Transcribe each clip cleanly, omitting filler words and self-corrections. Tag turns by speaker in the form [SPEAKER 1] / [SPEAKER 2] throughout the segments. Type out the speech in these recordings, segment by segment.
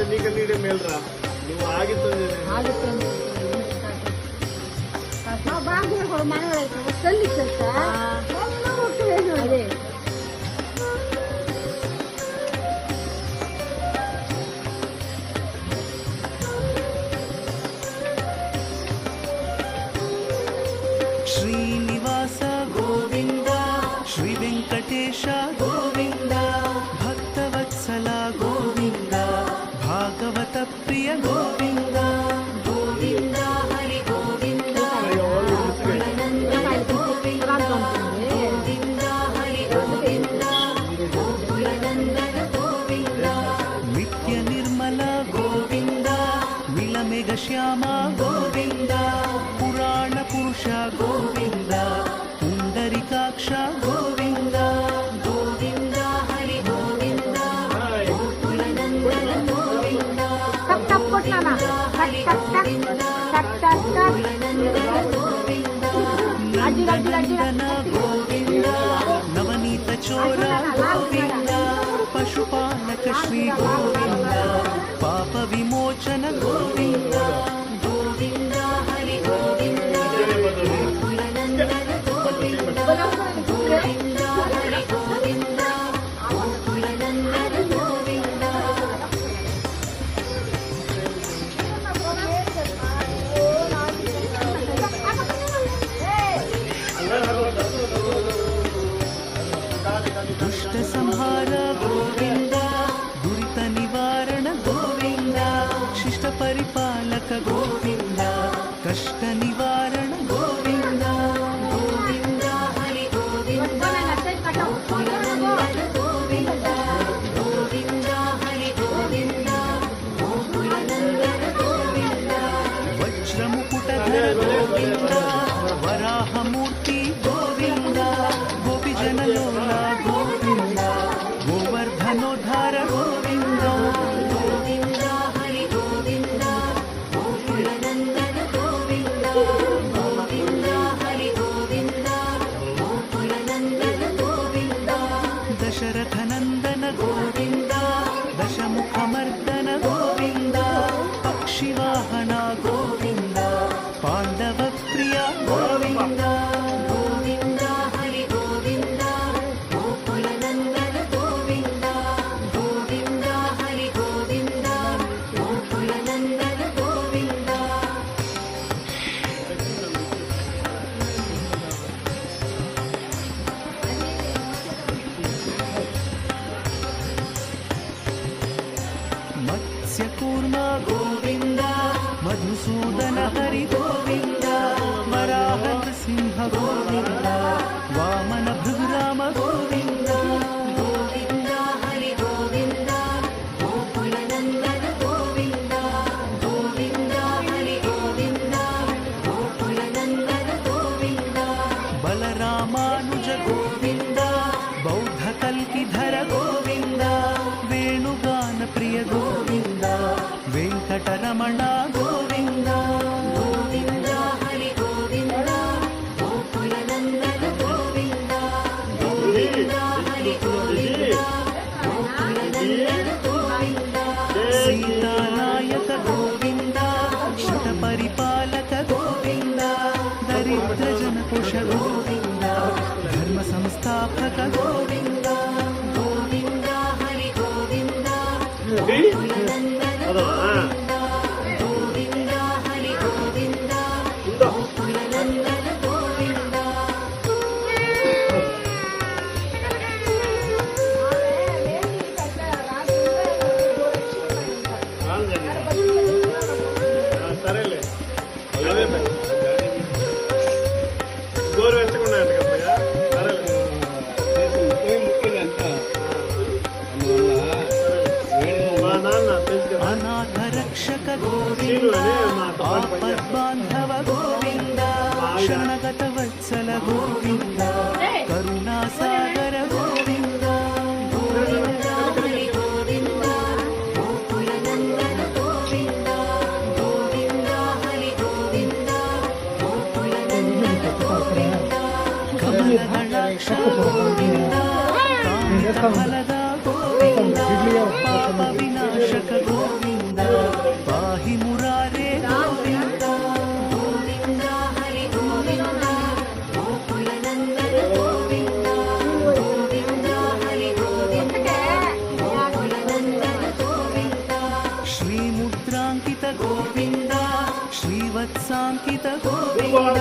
[SPEAKER 1] నీకంటే మేలురా నువ్వు ఆగిస్తుంది
[SPEAKER 2] అదే
[SPEAKER 3] శ్రీనివాస గోవింద శ్రీ వెంకటేశ గోవింద భక్తవత్సల గోవింద భాగవత ప్రియ గోవింద గోవింద హరి గోవింద గోవింద హరి గోవింద గోకులనందన గోవింద నిత్య నిర్మల గోవింద నీలమేఘ శ్యామ గోవింద పురాణ పురుష గోవింద పుండరికాక్ష గోవింద గోవింద హరి గోవింద గోకులనందన గోవింద హరి గోవింద గోకులనందన గోవింద నందన గోవింద నవనీత చోర గోవింద పశుపాలక శ్రీ గోవింద పాప విమోచన గోవింద గోవింద హరి గోవింద గోకులనందన గోవింద గోవింద హరి గోవింద గోకులనందన గోవింద దుష్ట సంహార గోవింద దురిత నివారణ గోవింద శిష్ట పరిపాలక గోవింద కష్ట నివారణ గోవింద గోవింద హరి గోవింద గోకులనందన గోవింద గోవింద హరి గోవింద గోకులనందన గోవింద వజ్రముకుటధర గోవింద వరాహమూర్తి గోవింద గోపిజనలోల గోవింద గోవర్ధనోద్ధార గోవింద గోవింద హరి గోవింద గోకులనందన గోవింద గోవింద హరి గోవింద గోకులనందన గోవింద దశరథనందన గోవింద దశముఖమర్దన గోవింద పక్షివాహన గోవింద పాండవ ప్రియ గోవింద గోవింద హరి గోవింద గోకులనందన గోవింద గోవింద హరి గోవింద గోకులనందన గోవింద మత్స్యకూర్మ గోవింద మధుసూదన హరి గోవింద వరాహ నృసింహ గోవింద వామన భృగురామ గోవింద గోవింద హరి గోవింద గోకులనందన గోవింద గోవింద హరి గోవింద గోకులనందన గోవింద బలరామానుజ గోవింద బౌద్ధ కల్కిధర గోవింద వేణుగాన ప్రియ గోవింద వెంకటరమణ గోవింద గోవింద హరి గోవింద గోకులనందన గోవింద గోవింద హరి గోవింద గోకులనందన గోవింద సీతానాయక గోవింద శత పరిపాలక గోవింద దరిద్ర జనకుశ గోవింద ధర్మ సంస్థాపక గోవింద గోవింద హరి గోవింద గోకులనందన గోవింద గోవింద హరి గోవింద గోకులనందన గోవింద
[SPEAKER 1] సరేలే గోరు వెచ్చకుండా కదయ్యా సరేలే మా నాన్న తెలుసు కదా
[SPEAKER 3] అనాథ రక్షక గోవింద ఆపద్బాంధవ గోవింద శరణగత వత్సల గోవింద కరుణా సాగర గోవింద గోవింద హరి గోవింద గోకులనందన గోవింద గోవింద హరి గోవింద గోకులనందన గోవింద కమలదళాక్ష గోవింద కామిత ఫలద గోవింద పాప వినాశక గోవింద ವತ್ಸಾಂಕಿತ ಗೋವಿಂದ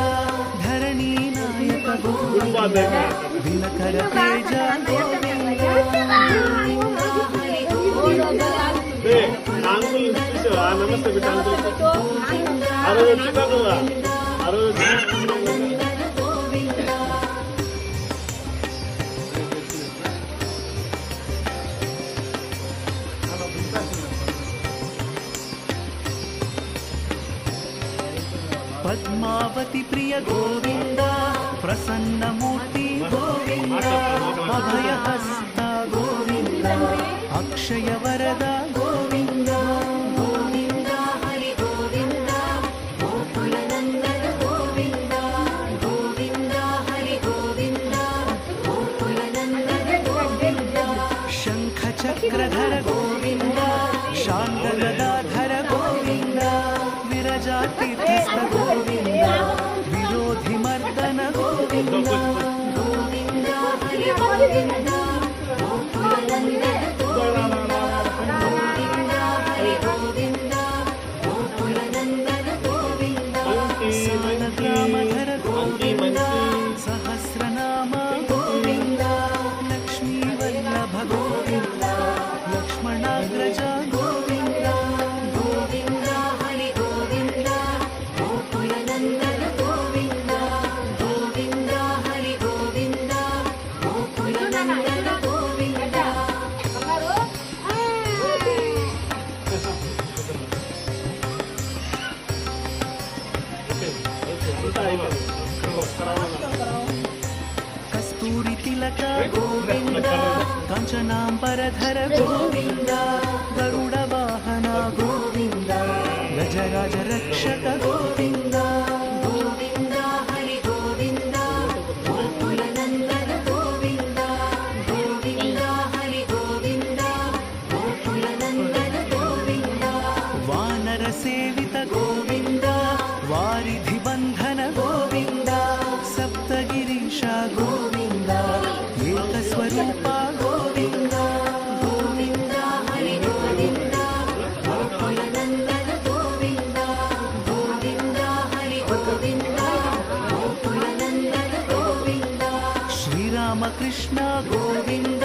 [SPEAKER 3] ಧರಣಿ ನಾಯಕ ಗೋವಿಂದ ದಿನಕರ ತೇಜ ಗೋವಿಂದ
[SPEAKER 1] అంకుల్ చూసావా నమస్తే బిడ్డ అంకుల్ ఆ రోజు వచ్చిందా నువ్వా ఆ రోజు
[SPEAKER 3] పద్మావతి ప్రియ గోవింద ప్రసన్నమూర్తి గోవింద అభయహస్త గోవింద అక్షయ వరద గోవింద గోవింద హరి గోవింద గోకుల నందన గోవింద గోవింద హరి గోవింద గోకుల నందన గోవింద శంఖ చక్రధర గోవింద శాంత గదాధర గోవింద విరజా తీర్థస్థ గోవింద విరోధి మర్దన గోవింద గోవింద హరి గోవింద గోకుల నందన గోవింద గోవింద హరి గోవింద గోకుల నందన గోవింద సాలగ్రామధర గోవింద సహస్రనామ గోవింద లక్ష్మీ వల్లభ గోవింద లక్ష్మణాగ్రజ గోవింద గోవింద హరి గోవింద గోకుల నందన గోవింద గోవింద హరి గోవింద గోకుల నందన గోవింద కస్తూరి తిలక గోవింద కంచనాంబరధర గోవింద గరుడ వాహన గోవింద గజరాజ రక్షక గోవింద గోవింద హరి గోవింద గోకుల నందన గోవింద గోవింద హరి గోవింద గోకుల నందన గోవింద వానర సేవిత గోవింద వారిధి బంధన గోవింద సప్తగిరీశ గోవింద ఏకస్వరూప గోవింద గోవింద హరి గోవింద గోకుల నందన గోవింద గోవింద హరి గోవింద గోకుల నందన గోవింద శ్రీరామకృష్ణ గోవింద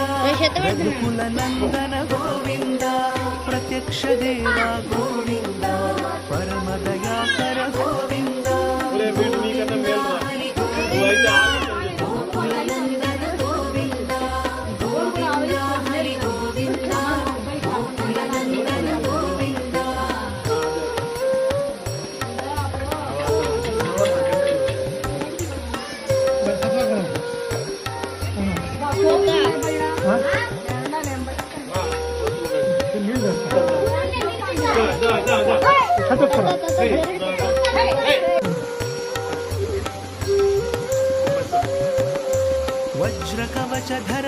[SPEAKER 3] రఘుకుల నందన గోవింద ప్రత్యక్ష దేవ గోవింద పరమ దయాకర గోవింద
[SPEAKER 1] వీడు నీకన్నా మేలురా నువ్వైతే ఆలోచన
[SPEAKER 3] గోకుల నందన గోవింద గోవింద హరి గోవింద గోకుల నందన గోవింద వజ్ర కవచ ధర